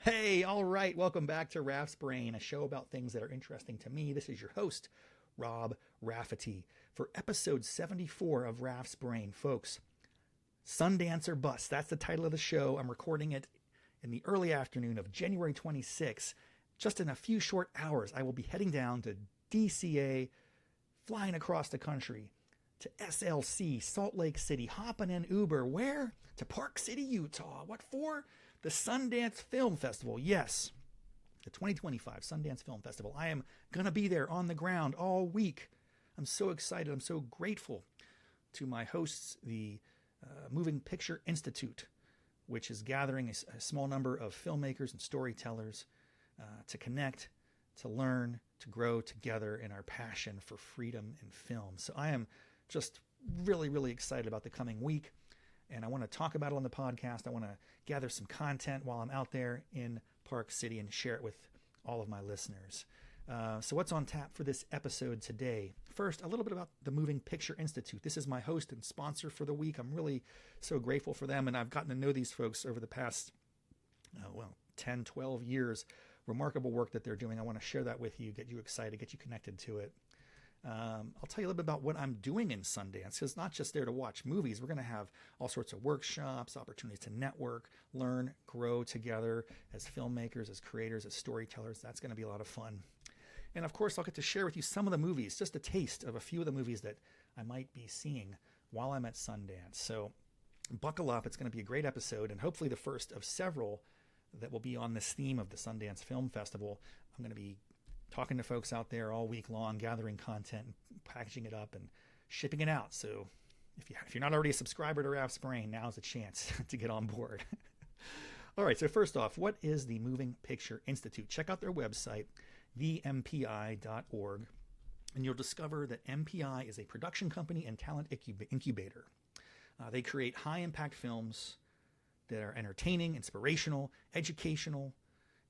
Hey, all right, welcome back to Raff's Brain, a show about things that are interesting to me. This is your host, Rob Raffety, for episode 74 of Raff's Brain. Folks, Sundance or Bust, that's the title of the show. I'm recording it in the early afternoon of January 26th. Just in a few short hours, I will be heading down to DCA, flying across the country to SLC, Salt Lake City, hopping in Uber. Where? To Park City, Utah. What for? The Sundance Film Festival. Yes, the 2025 Sundance Film Festival. I am going to be there on the ground all week. I'm so excited. I'm so grateful to my hosts, the Moving Picture Institute, which is gathering a small number of filmmakers and storytellers to connect, to learn, to grow together in our passion for freedom in film. So I am just really, really excited about the coming week. And I want to talk about it on the podcast. I want to gather some content while I'm out there in Park City and share it with all of my listeners. So what's on tap for this episode today? First, a little bit about the Moving Picture Institute. This is my host and sponsor for the week. I'm really so grateful for them. And I've gotten to know these folks over the past, 10, 12 years. Remarkable work that they're doing. I want to share that with you, get you excited, get you connected to it. I'll tell you a little bit about what I'm doing in Sundance, because it's not just there to watch movies. We're going to have all sorts of workshops, opportunities to network, learn, grow together as filmmakers, as creators, as storytellers. That's going to be a lot of fun. And of course, I'll get to share with you some of the movies, just a taste of a few of the movies that I might be seeing while I'm at Sundance. So buckle up. It's going to be a great episode, and hopefully the first of several that will be on this theme of the Sundance Film Festival. I'm going to be talking to folks out there all week long, gathering content, and packaging it up and shipping it out. So if you're not already a subscriber to Raff's Brain, now's the chance to get on board. All right, so first off, what is the Moving Picture Institute? Check out their website, thempi.org, and you'll discover that MPI is a production company and talent incubator. They create high-impact films that are entertaining, inspirational, educational,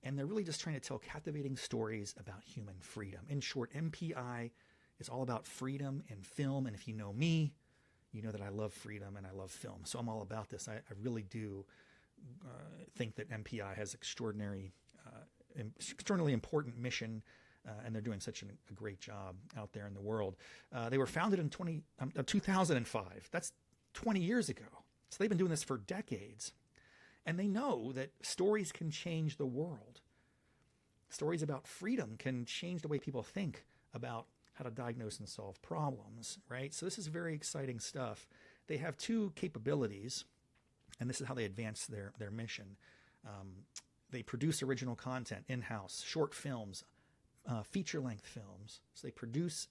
and they're really just trying to tell captivating stories about human freedom. In short, MPI is all about freedom in film. And if you know me, you know that I love freedom and I love film. So I'm all about this. I really do think that MPI has extraordinarily important mission, and they're doing such a great job out there in the world. They were founded in 2005. That's 20 years ago. So they've been doing this for decades. And they know that stories can change the world. Stories about freedom can change the way people think about how to diagnose and solve problems, right? So this is very exciting stuff. They have two capabilities, and this is how they advance their mission. They produce original content in-house, short films, feature-length films. So they produce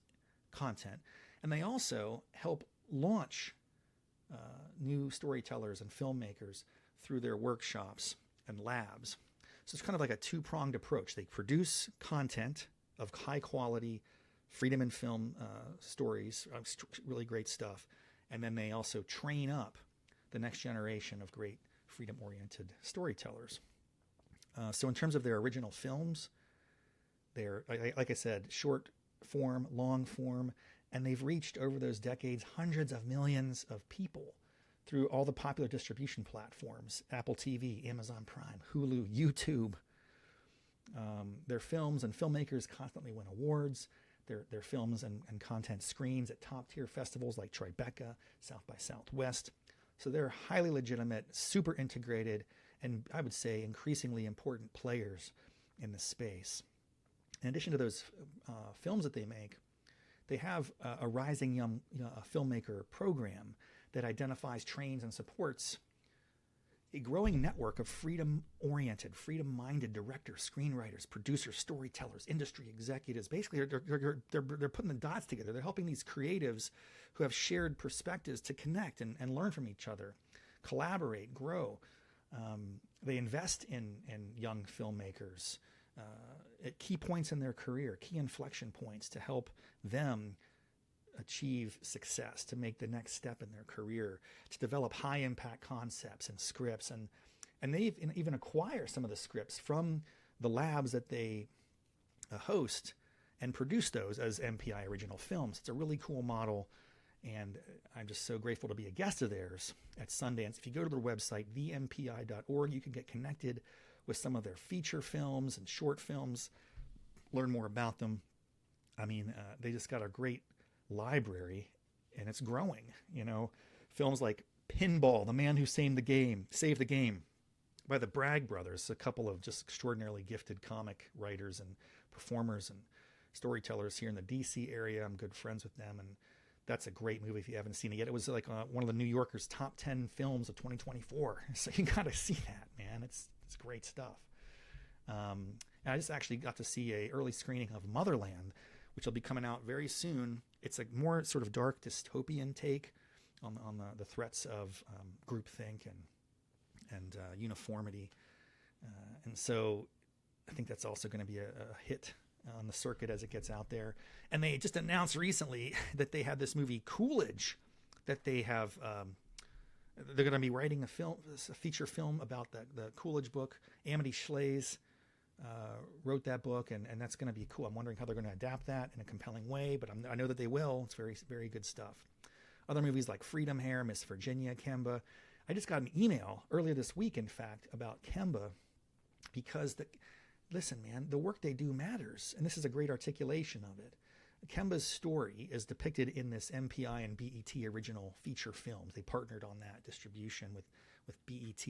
content, and they also help launch new storytellers and filmmakers through their workshops and labs. So it's kind of like a two-pronged approach. They produce content of high quality, freedom in film stories, really great stuff. And then they also train up the next generation of great freedom-oriented storytellers. So in terms of their original films, they're, like I said, short form, long form, and they've reached over those decades hundreds of millions of people through all the popular distribution platforms, Apple TV, Amazon Prime, Hulu, YouTube. Their films and filmmakers constantly win awards. Their films and content screens at top-tier festivals like Tribeca, South by Southwest. So they're highly legitimate, super integrated, and I would say increasingly important players in the space. In addition to those films that they make, they have a rising young filmmaker program that identifies, trains, and supports a growing network of freedom-oriented, freedom-minded directors, screenwriters, producers, storytellers, industry executives. Basically, they're putting the dots together. They're helping these creatives who have shared perspectives to connect and learn from each other, collaborate, grow. They invest in young filmmakers at key points in their career, key inflection points to help them achieve success, to make the next step in their career, to develop high impact concepts and scripts. And they even acquire some of the scripts from the labs that they host and produce those as MPI original films. It's a really cool model, and I'm just so grateful to be a guest of theirs at Sundance. If you go to their website, thempi.org, you can get connected with some of their feature films and short films, learn more about them. I mean, they just got a great library, and it's growing. Films like Pinball, The Man Who Saved the Game, by the Bragg brothers, a couple of just extraordinarily gifted comic writers and performers and storytellers here in the DC area. I'm good friends with them, and that's a great movie if you haven't seen it yet. It was like one of the New Yorker's top 10 films of 2024. So you got to see that, man. It's great stuff. And I just actually got to see a early screening of Motherland, which will be coming out very soon. It's a more sort of dark dystopian take on the threats of groupthink and uniformity. And so I think that's also going to be a hit on the circuit as it gets out there. And they just announced recently that they had this movie Coolidge that they have, they're going to be writing a feature film about the Coolidge book. Amity Shlaes wrote that book, and that's going to be cool. I'm wondering how they're going to adapt that in a compelling way, but I know that they will. It's very, very good stuff. Other movies like Freedom Hair, Miss Virginia, Kemba. I just got an email earlier this week, in fact, about Kemba, because listen, man, the work they do matters, and this is a great articulation of it. Kemba's story is depicted in this MPI and BET original feature films. They partnered on that distribution with BET.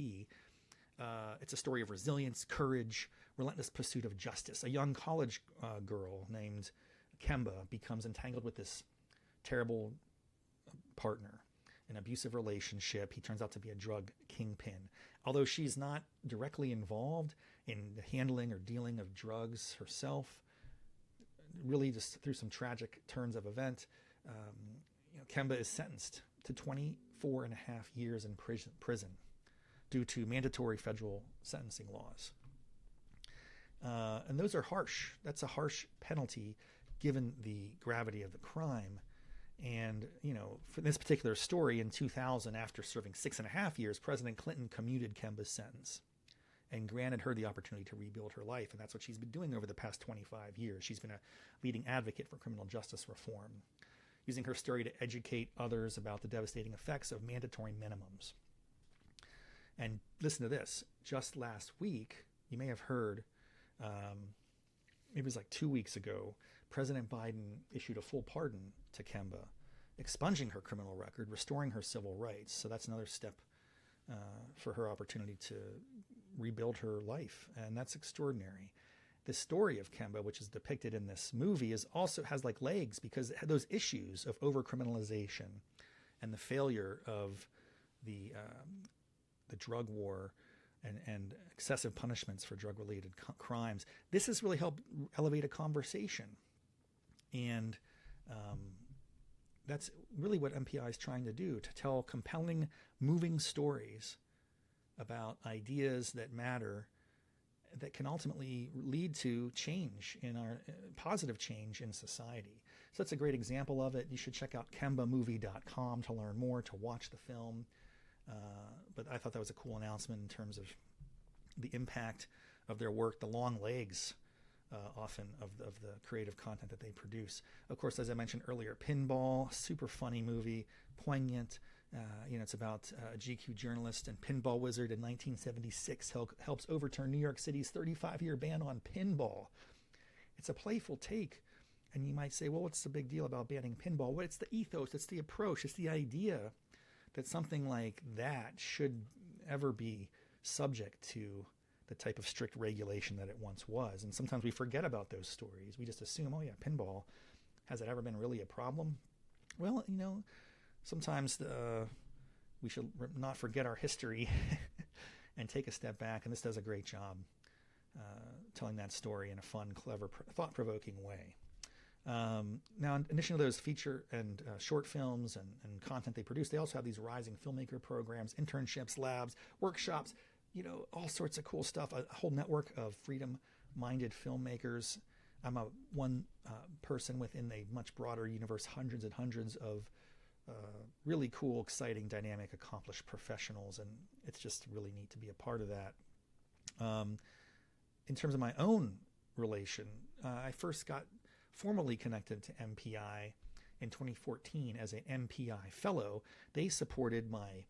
It's a story of resilience, courage, relentless pursuit of justice. A young college girl named Kemba becomes entangled with this terrible partner, an abusive relationship. He turns out to be a drug kingpin. Although she's not directly involved in the handling or dealing of drugs herself, really just through some tragic turns of event, Kemba is sentenced to 24 and a half years in prison due to mandatory federal sentencing laws. And those are harsh. That's a harsh penalty given the gravity of the crime. And, for this particular story, in 2000, after serving 6.5 years, President Clinton commuted Kemba's sentence and granted her the opportunity to rebuild her life. And that's what she's been doing over the past 25 years. She's been a leading advocate for criminal justice reform, using her story to educate others about the devastating effects of mandatory minimums. And listen to this. Just last week, you may have heard, maybe it was like 2 weeks ago, President Biden issued a full pardon to Kemba, expunging her criminal record, restoring her civil rights. So that's another step for her opportunity to rebuild her life. And that's extraordinary. The story of Kemba, which is depicted in this movie, has like legs, because it had those issues of over-criminalization and the failure of the drug war and excessive punishments for drug-related crimes. This has really helped elevate a conversation. And that's really what MPI is trying to do, to tell compelling, moving stories about ideas that matter, that can ultimately lead to change in our positive change in society. So that's a great example of it. You should check out KembaMovie.com to learn more, to watch the film. But I thought that was a cool announcement in terms of the impact of their work, the long legs often of the creative content that they produce. Of course, as I mentioned earlier, Pinball, super funny movie, poignant. It's about a GQ journalist and pinball wizard in 1976 helps overturn New York City's 35-year ban on pinball. It's a playful take, and you might say, well, what's the big deal about banning pinball? Well, it's the ethos, it's the approach, it's the idea that something like that should ever be subject to the type of strict regulation that it once was. And sometimes we forget about those stories. We just assume, oh yeah, pinball, has it ever been really a problem? Well, sometimes we should not forget our history and take a step back. And this does a great job telling that story in a fun, clever, thought-provoking way. Now, in addition to those feature and short films and content they produce, they also have these rising filmmaker programs, internships, labs, workshops, all sorts of cool stuff, a whole network of freedom-minded filmmakers. I'm one person within a much broader universe, hundreds and hundreds of really cool, exciting, dynamic, accomplished professionals, and it's just really neat to be a part of that. In terms of my own relation, I first got formally connected to MPI in 2014 as an MPI fellow. They supported my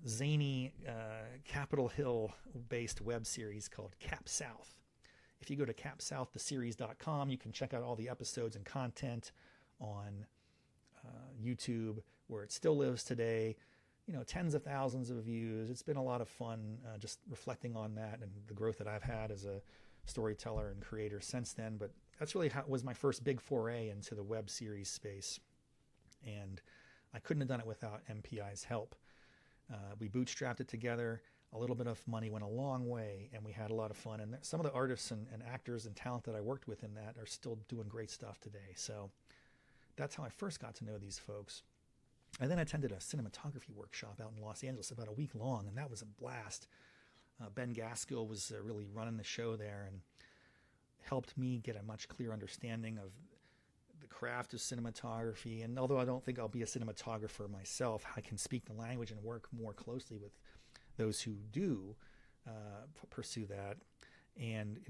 zany Capitol Hill-based web series called Cap South. If you go to capsouththeseries.com, you can check out all the episodes and content on YouTube, where it still lives today. Tens of thousands of views. It's been a lot of fun just reflecting on that and the growth that I've had as a storyteller and creator since then. But that's really was my first big foray into the web series space. And I couldn't have done it without MPI's help. We bootstrapped it together. A little bit of money went a long way, and we had a lot of fun. And some of the artists and actors and talent that I worked with in that are still doing great stuff today. So that's how I first got to know these folks. I then attended a cinematography workshop out in Los Angeles about a week long, and that was a blast. Ben Gaskill was really running the show there and helped me get a much clearer understanding of the craft of cinematography. And although I don't think I'll be a cinematographer myself, I can speak the language and work more closely with those who do pursue that and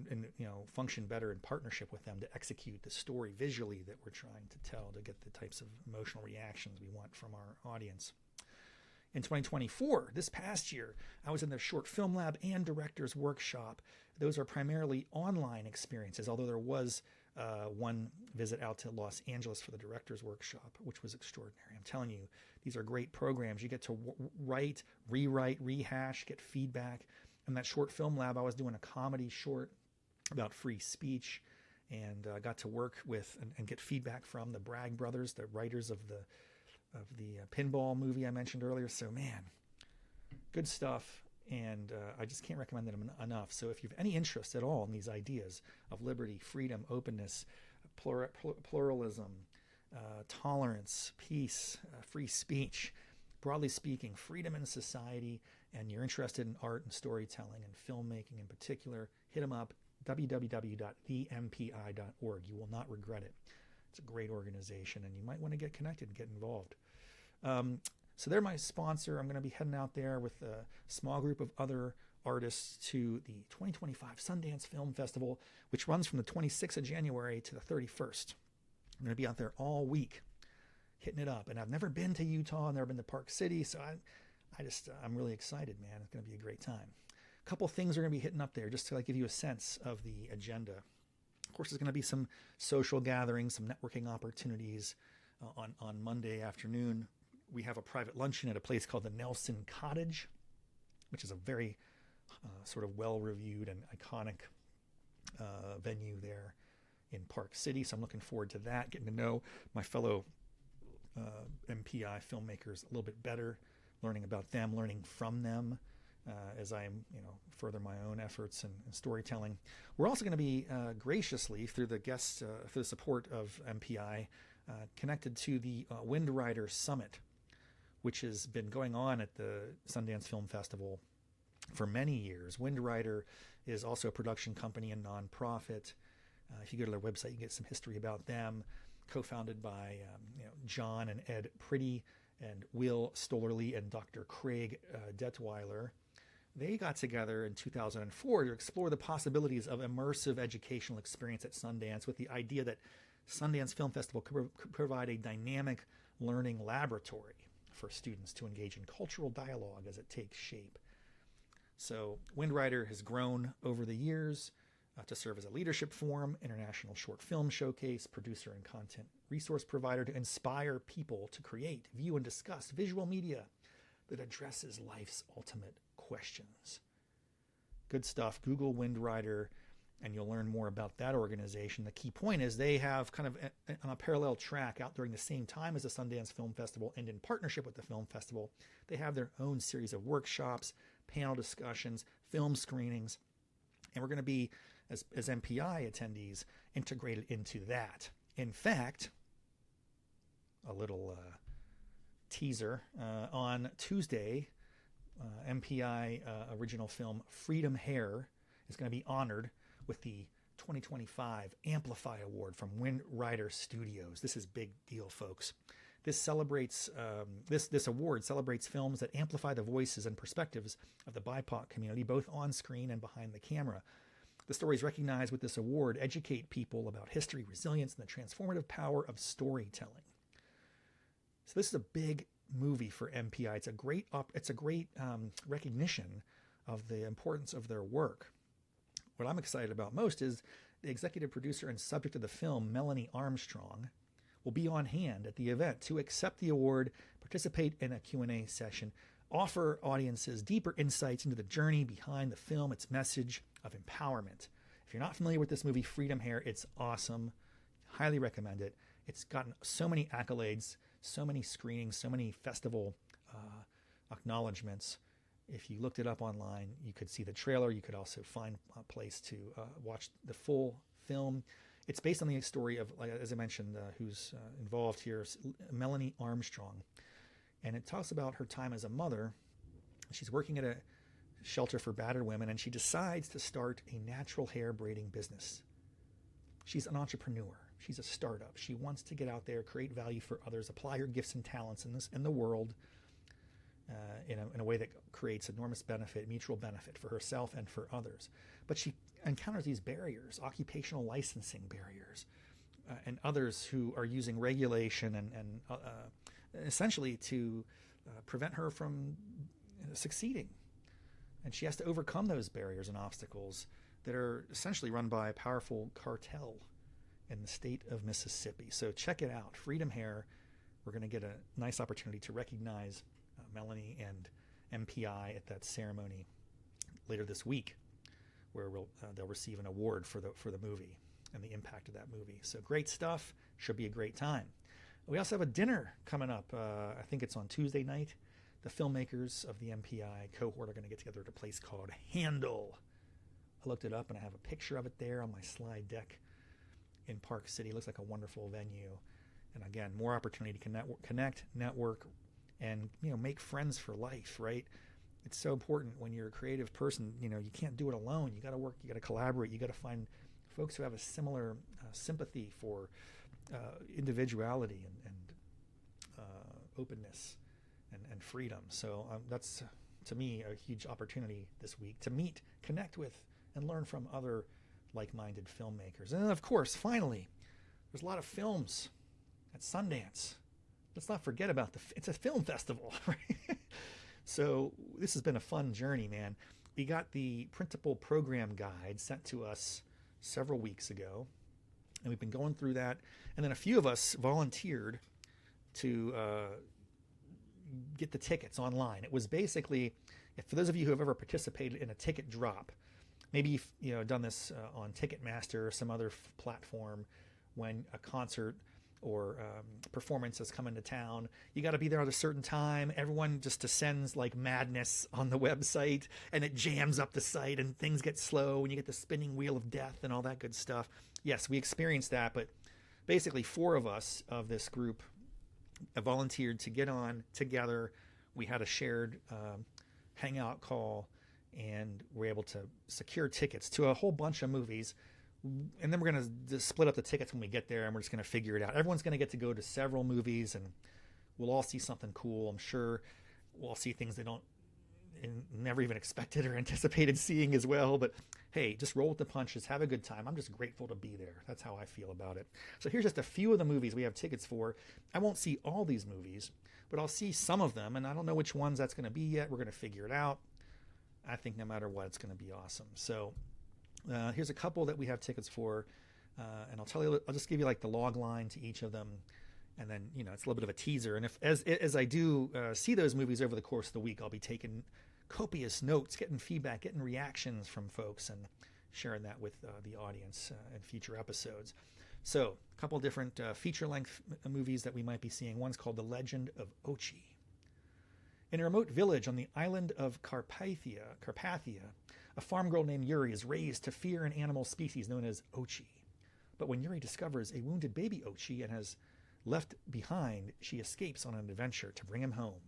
function better in partnership with them to execute the story visually that we're trying to tell, to get the types of emotional reactions we want from our audience. In 2024, this past year, I was in the Short Film Lab and Director's Workshop. Those are primarily online experiences, although there was one visit out to Los Angeles for the Director's Workshop, which was extraordinary. I'm telling you, these are great programs. You get to write, rewrite, rehash, get feedback. In that Short Film Lab, I was doing a comedy short about free speech, and got to work with and get feedback from the Bragg brothers, the writers of the Pinball movie I mentioned earlier. So man, good stuff, and I just can't recommend them enough. So if you have any interest at all in these ideas of liberty, freedom, openness, pluralism, tolerance, peace, free speech, broadly speaking, freedom in society, and you're interested in art and storytelling and filmmaking in particular, hit them up, www.thempi.org. You will not regret it. It's a great organization, and you might want to get connected and get involved. So they're my sponsor. I'm going to be heading out there with a small group of other artists to the 2025 Sundance Film Festival, which runs from the 26th of January to the 31st. I'm going to be out there all week, hitting it up. And I've never been to Utah, never been to Park City, so I'm really excited, man. It's going to be a great time. A couple things are going to be hitting up there, just to give you a sense of the agenda. Of course, there's going to be some social gatherings, some networking opportunities. On Monday afternoon, we have a private luncheon at a place called the Nelson Cottage, which is a very sort of well-reviewed and iconic venue there in Park City. So I'm looking forward to that, getting to know my fellow MPI filmmakers a little bit better, learning about them, learning from them as I further my own efforts and storytelling. We're also going to be graciously, through the guests, through the support of MPI, connected to the Wind Rider Summit, which has been going on at the Sundance Film Festival for many years. Wind Rider is also a production company and nonprofit. If you go to their website, you get some history about them. Co-founded by John and Ed Priddy and Will Stolerly and Dr. Craig Detweiler. They got together in 2004 to explore the possibilities of immersive educational experience at Sundance, with the idea that Sundance Film Festival could provide a dynamic learning laboratory for students to engage in cultural dialogue as it takes shape. So Wind Rider has grown over the years to serve as a leadership forum, international short film showcase, producer and content resource provider to inspire people to create, view, and discuss visual media that addresses life's ultimate questions. Good stuff. Google Wind Rider and you'll learn more about that organization. The key point is they have kind of on a parallel track out during the same time as the Sundance Film Festival, and in partnership with the film festival, they have their own series of workshops, panel discussions, film screenings, and we're going to be, as MPI attendees, integrated into that. In fact, a little teaser, on Tuesday, MPI original film Freedom Hair is going to be honored with the 2025 Amplify Award from Wind Rider Studios. This is big deal, folks. This celebrates this award celebrates films that amplify the voices and perspectives of the BIPOC community, both on screen and behind the camera. The stories recognized with this award educate people about history, resilience, and the transformative power of storytelling. So this is a big movie for MPI. It's a great recognition of the importance of their work. What I'm excited about most is the executive producer and subject of the film, Melanie Armstrong, will be on hand at the event to accept the award, participate in a Q&A session, offer audiences deeper insights into the journey behind the film, its message of empowerment. If you're not familiar with this movie, Freedom Hair, it's awesome. Highly recommend it. It's gotten so many accolades, so many screenings, so many festival acknowledgments. If you looked it up online, you could see the trailer. You could also find a place to watch the full film. It's based on the story of, like, as I mentioned, who's involved here, Melanie Armstrong. And it talks about her time as a mother. She's working at a shelter for battered women, and she decides to start a natural hair braiding business. She's an entrepreneur. She's a startup. She wants to get out there, create value for others, apply her gifts and talents in the world in a way that creates enormous benefit, mutual benefit for herself and for others. But she encounters these barriers, occupational licensing barriers, and others who are using regulation and essentially to prevent her from succeeding. And she has to overcome those barriers and obstacles that are essentially run by a powerful cartel in the state of Mississippi. So check it out, Freedom Hair. We're going to get a nice opportunity to recognize Melanie and MPI at that ceremony later this week, where they'll receive an award for the movie and the impact of that movie. So great stuff. Should be a great time. We also have a dinner coming up. I think it's on Tuesday night. The filmmakers of the MPI cohort are going to get together at a place called Handle. I looked it up and I have a picture of it there on my slide deck in Park City. It looks like a wonderful venue. And again, more opportunity to connect, network, and make friends for life, right? It's so important when you're a creative person. You can't do it alone. You got to work. You got to collaborate. You got to find folks who have a similar sympathy for individuality and openness and freedom. So that's, to me, a huge opportunity this week to meet, connect with, and learn from other like-minded filmmakers. And then, of course, finally, there's a lot of films at Sundance. Let's not forget about it's a film festival, right? So this has been a fun journey, man. We got the printable program guide sent to us several weeks ago, and we've been going through that. And then a few of us volunteered to get the tickets online. It was basically, for those of you who have ever participated in a ticket drop, maybe you've done this on Ticketmaster or some other platform, when a concert or performance has come into town, you got to be there at a certain time. Everyone just descends like madness on the website, and it jams up the site, and things get slow, and you get the spinning wheel of death and all that good stuff. Yes, we experienced that, but basically 4 of us of this group volunteered to get on together. We had a shared hangout call, and we're able to secure tickets to a whole bunch of movies. And then we're going to split up the tickets when we get there, and we're just going to figure it out. Everyone's going to get to go to several movies, and we'll all see something cool. I'm sure we'll all see things they never even expected or anticipated seeing as well. But hey, just roll with the punches, have a good time. I'm just grateful to be there. That's how I feel about it. So here's just a few of the movies we have tickets for. I won't see all these movies, but I'll see some of them, and I don't know which ones that's going to be yet. We're going to figure it out. I think no matter what, it's going to be awesome. So here's a couple that we have tickets for, and I'll just give you like the log line to each of them, and then it's a little bit of a teaser. And if as I do see those movies over the course of the week, I'll be taking copious notes, getting feedback, getting reactions from folks, and sharing that with the audience in future episodes. So a couple different feature-length movies that we might be seeing. One's called The Legend of Ochi. In a remote village on the island of Carpathia, a farm girl named Yuri is raised to fear an animal species known as Ochi. But when Yuri discovers a wounded baby Ochi and has left behind, she escapes on an adventure to bring him home.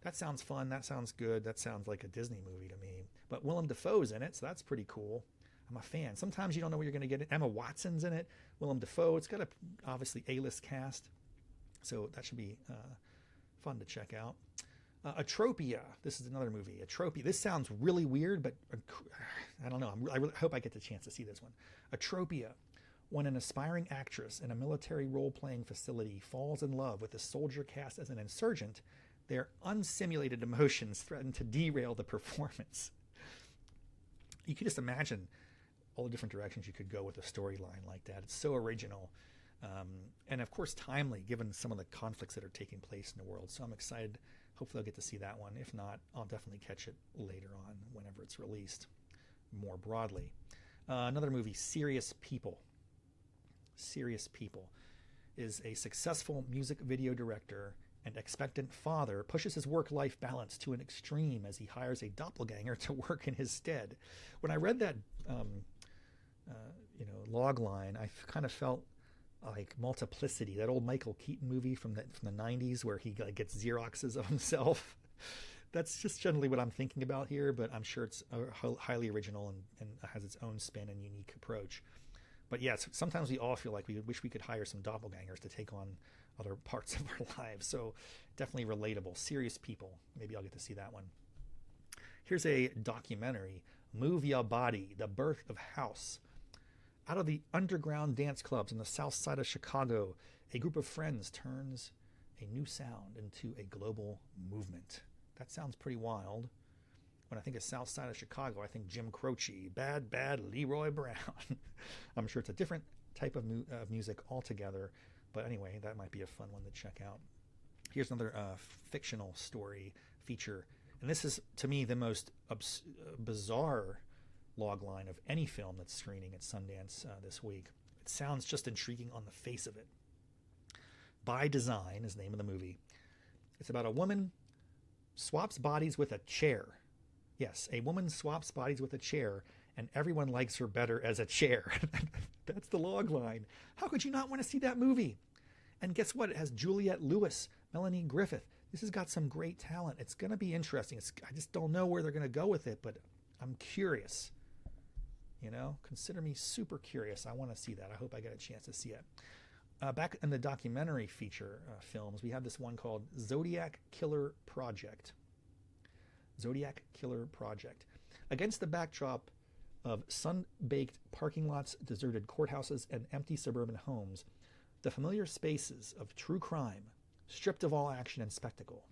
That sounds fun. That sounds good. That sounds like a Disney movie to me. But Willem Dafoe's in it, so that's pretty cool. I'm a fan. Sometimes you don't know what you're going to get. Emma Watson's in it. Willem Dafoe. It's got a obviously A-list cast, so that should be fun to check out. Atropia. This is another movie. Atropia. This sounds really weird, but I don't know. I really hope I get the chance to see this one. Atropia. When an aspiring actress in a military role-playing facility falls in love with a soldier cast as an insurgent, Their unsimulated emotions threaten to derail the performance. You can just imagine all the different directions you could go with a storyline like that. It's so original. And of course, timely, given some of the conflicts that are taking place in the world. So I'm excited. Hopefully I'll get to see that one. If not, I'll definitely catch it later on whenever it's released more broadly. Another movie, Serious People. Serious People is a successful music video director and expectant father pushes his work-life balance to an extreme as he hires a doppelganger to work in his stead. When I read that, log line, I kind of felt like Multiplicity, that old Michael Keaton movie from the 90s where he gets Xeroxes of himself. That's just generally what I'm thinking about here, but I'm sure it's highly original and has its own spin and unique approach. But yes, sometimes we all feel like we wish we could hire some doppelgangers to take on other parts of our lives. So definitely relatable. Serious People. Maybe I'll get to see that one. Here's a documentary, Move Ya Body, The Birth of House. Out of the underground dance clubs on the south side of Chicago, a group of friends turns a new sound into a global movement. That sounds pretty wild. When I think of south side of Chicago, I think Jim Croce, Bad Leroy Brown. I'm sure it's a different type of music altogether. But anyway, that might be a fun one to check out. Here's another fictional story feature. And this is, to me, the most bizarre log line of any film that's screening at Sundance this week. It sounds just intriguing on the face of it. By Design is the name of the movie. It's about a woman swaps bodies with a chair. Yes, a woman swaps bodies with a chair, and everyone likes her better as a chair. That's the log line. How could you not want to see that movie? And guess what? It has Juliette Lewis, Melanie Griffith. This has got some great talent. It's going to be interesting. I just don't know where they're going to go with it, but I'm curious. Consider me super curious. I want to see that. I hope I get a chance to see it. Back in the documentary feature films, we have this one called Zodiac Killer Project. Zodiac Killer Project. Against the backdrop of sun-baked parking lots, deserted courthouses, and empty suburban homes, the familiar spaces of true crime, stripped of all action and spectacle.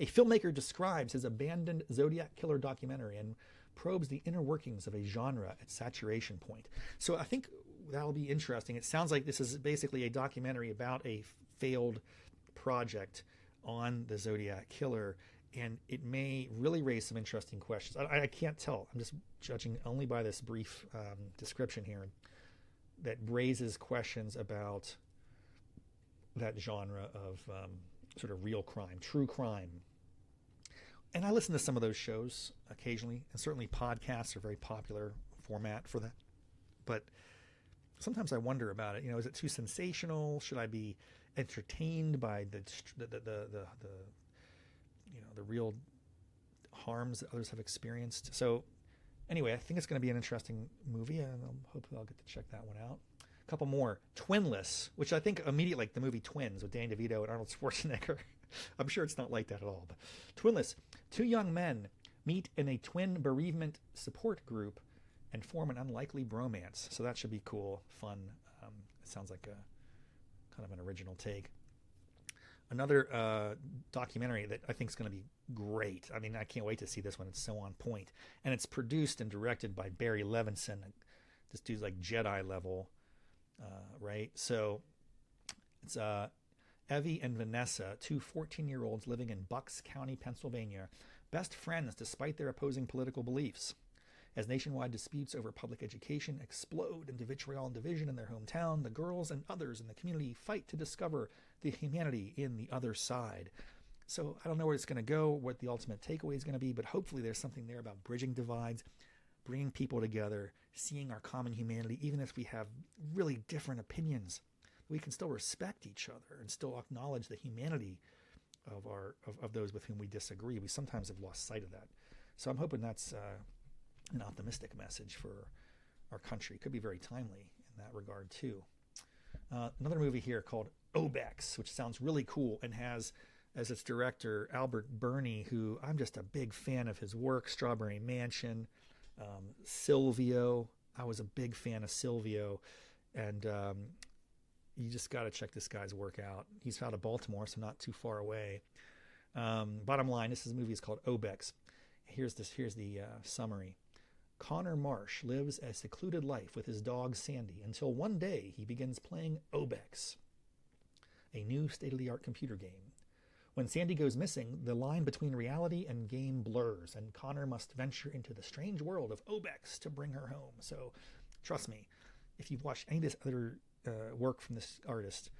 A filmmaker describes his abandoned Zodiac Killer documentary and probes the inner workings of a genre at saturation point. So I think that'll be interesting. It sounds like this is basically a documentary about a failed project on the Zodiac Killer, and it may really raise some interesting questions. I can't tell. I'm just judging only by this brief description here that raises questions about that genre of sort of real crime, true crime. And I listen to some of those shows occasionally, and certainly podcasts are a very popular format for that. But sometimes I wonder about it. Is it too sensational? Should I be entertained by the real harms that others have experienced? So anyway, I think it's going to be an interesting movie, and hopefully I'll get to check that one out. A couple more. Twinless, which I think immediately, like the movie Twins with Danny DeVito and Arnold Schwarzenegger. I'm sure it's not like that at all. But Twinless, two young men meet in a twin bereavement support group and form an unlikely bromance. So that should be cool, fun. It sounds like a kind of an original take. Another documentary that I think is going to be great. I mean, I can't wait to see this one. It's so on point. And it's produced and directed by Barry Levinson. This dude's like Jedi level, right? So it's Evie and Vanessa, two 14-year-olds living in Bucks County, Pennsylvania, best friends despite their opposing political beliefs. As nationwide disputes over public education explode into vitriol and division in their hometown, the girls and others in the community fight to discover the humanity in the other side. So I don't know where it's going to go, what the ultimate takeaway is going to be, but hopefully there's something there about bridging divides, bringing people together, seeing our common humanity, even if we have really different opinions. We can still respect each other and still acknowledge the humanity of those with whom we disagree. We sometimes have lost sight of that. So I'm hoping that's an optimistic message for our country. It could be very timely in that regard too. Another movie here called Obex, which sounds really cool and has as its director Albert Burney, who I'm just a big fan of his work. Strawberry Mansion, Silvio. I was a big fan of Silvio, and you just got to check this guy's work out. He's out of Baltimore, so not too far away. Bottom line, this movie is called Obex. Here's the summary. Connor Marsh lives a secluded life with his dog Sandy until one day he begins playing Obex, a new state-of-the-art computer game. When Sandy goes missing, the line between reality and game blurs, and Connor must venture into the strange world of Obex to bring her home. So, trust me, if you've watched any of this other work from this artist,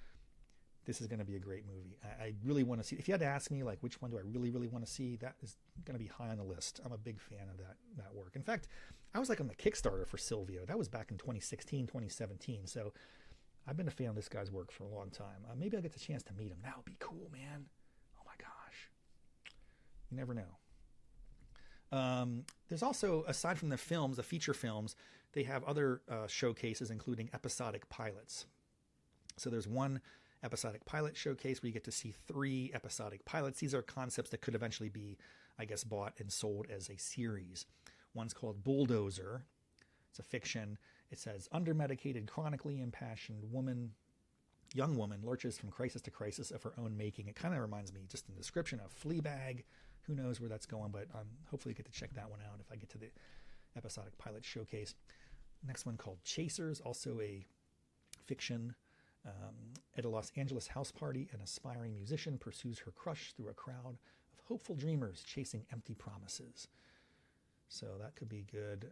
this is going to be a great movie. I really want to see. If you had to ask me, like, which one do I really, really want to see, that is going to be high on the list. I'm a big fan of that work. In fact, I was like on the Kickstarter for Silvio. That was back in 2016, 2017. So I've been a fan of this guy's work for a long time. Maybe I'll get the chance to meet him. That would be cool, man. Oh my gosh. You never know. There's also, aside from the films, the feature films, they have other showcases, including episodic pilots. So there's one episodic pilot showcase where you get to see 3 episodic pilots. These are concepts that could eventually be, I guess, bought and sold as a series. One's called Bulldozer. It's a fiction. It says, undermedicated, chronically impassioned young woman lurches from crisis to crisis of her own making. It kind of reminds me, just in the description, of Fleabag. Who knows where that's going, but hopefully you get to check that one out if I get to the episodic pilot showcase. Next one called Chasers, also a fiction. At a Los Angeles house party, an aspiring musician pursues her crush through a crowd of hopeful dreamers chasing empty promises. So that could be good.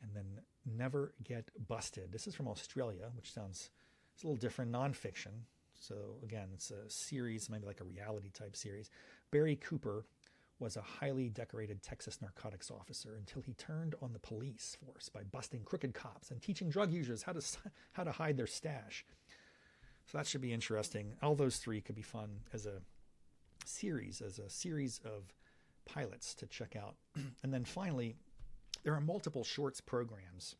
And then Never Get Busted. This is from Australia, which sounds it's a little different, nonfiction. So again, it's a series, maybe like a reality type series. Barry Cooper was a highly decorated Texas narcotics officer until he turned on the police force by busting crooked cops and teaching drug users how to hide their stash. So that should be interesting. All those 3 could be fun as a series of pilots to check out. And then finally, there are multiple shorts programs.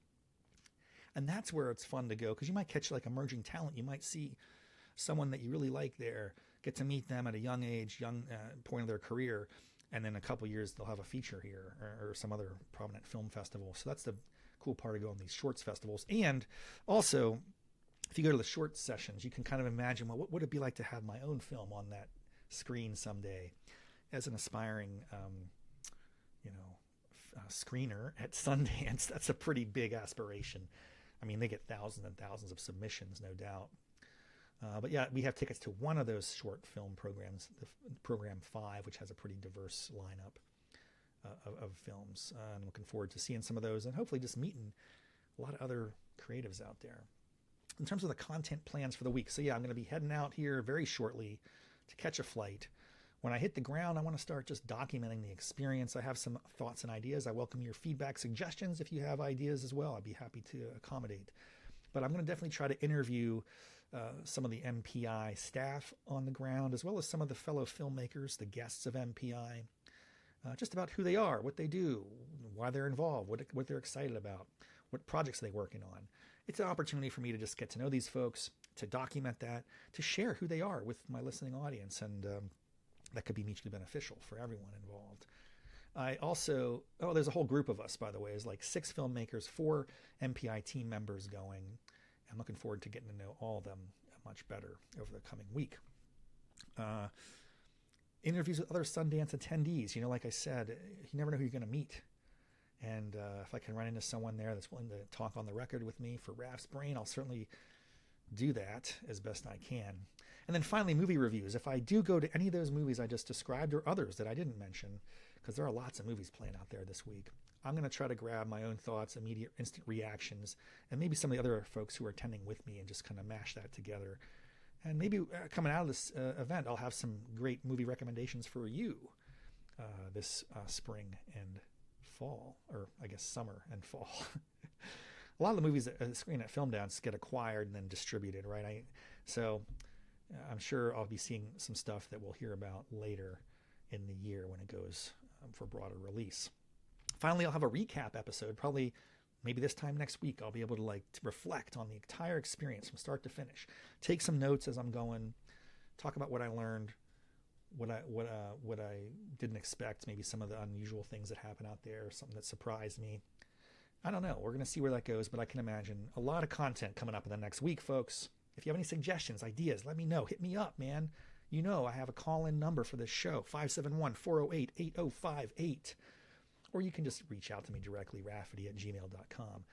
And that's where it's fun to go, because you might catch like emerging talent. You might see someone that you really like there, get to meet them at a young age, point of their career, and then a couple years they'll have a feature here or some other prominent film festival. So that's the cool part of going to these shorts festivals. And also, if you go to the shorts sessions, you can kind of imagine, well, what would it be like to have my own film on that screen someday? As an aspiring, screener at Sundance, that's a pretty big aspiration. I mean, they get thousands and thousands of submissions, no doubt. But yeah, we have tickets to one of those short film programs, the Program 5, which has a pretty diverse lineup of films. I'm looking forward to seeing some of those and hopefully just meeting a lot of other creatives out there. In terms of the content plans for the week, so yeah, I'm going to be heading out here very shortly to catch a flight. When I hit the ground, I want to start just documenting the experience. I have some thoughts and ideas. I welcome your feedback, suggestions. If you have ideas as well, I'd be happy to accommodate. But I'm going to definitely try to interview some of the MPI staff on the ground, as well as some of the fellow filmmakers, the guests of MPI, just about who they are, what they do, why they're involved, what they're excited about, what projects they're working on. It's an opportunity for me to just get to know these folks, to document that, to share who they are with my listening audience, and that could be mutually beneficial for everyone involved. I also, there's a whole group of us, by the way. There's like 6 filmmakers, 4 MPI team members going. I'm looking forward to getting to know all of them much better over the coming week. Interviews with other Sundance attendees. Like I said, you never know who you're going to meet. And if I can run into someone there that's willing to talk on the record with me for Raff's Brain, I'll certainly do that as best I can. And then finally, movie reviews. If I do go to any of those movies I just described or others that I didn't mention, because there are lots of movies playing out there this week, I'm going to try to grab my own thoughts, immediate, instant reactions, and maybe some of the other folks who are attending with me and just kind of mash that together. And maybe coming out of this event, I'll have some great movie recommendations for you this spring and fall, or I guess summer and fall. A lot of the movies that screen at Sundance get acquired and then distributed, right? So I'm sure I'll be seeing some stuff that we'll hear about later in the year when it goes for broader release. Finally, I'll have a recap episode, probably maybe this time next week. I'll be able to reflect on the entire experience from start to finish, take some notes as I'm going, talk about what I learned, what I didn't expect, maybe some of the unusual things that happen out there, something that surprised me. I don't know. We're going to see where that goes, but I can imagine a lot of content coming up in the next week, folks. If you have any suggestions, ideas, let me know. Hit me up, man. You know I have a call-in number for this show, 571-408-8058. Or you can just reach out to me directly, raffety@gmail.com.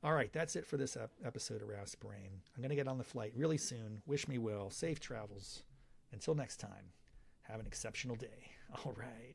All right, that's it for this episode of Raff's Brain. I'm going to get on the flight really soon. Wish me well. Safe travels. Until next time, have an exceptional day. All right.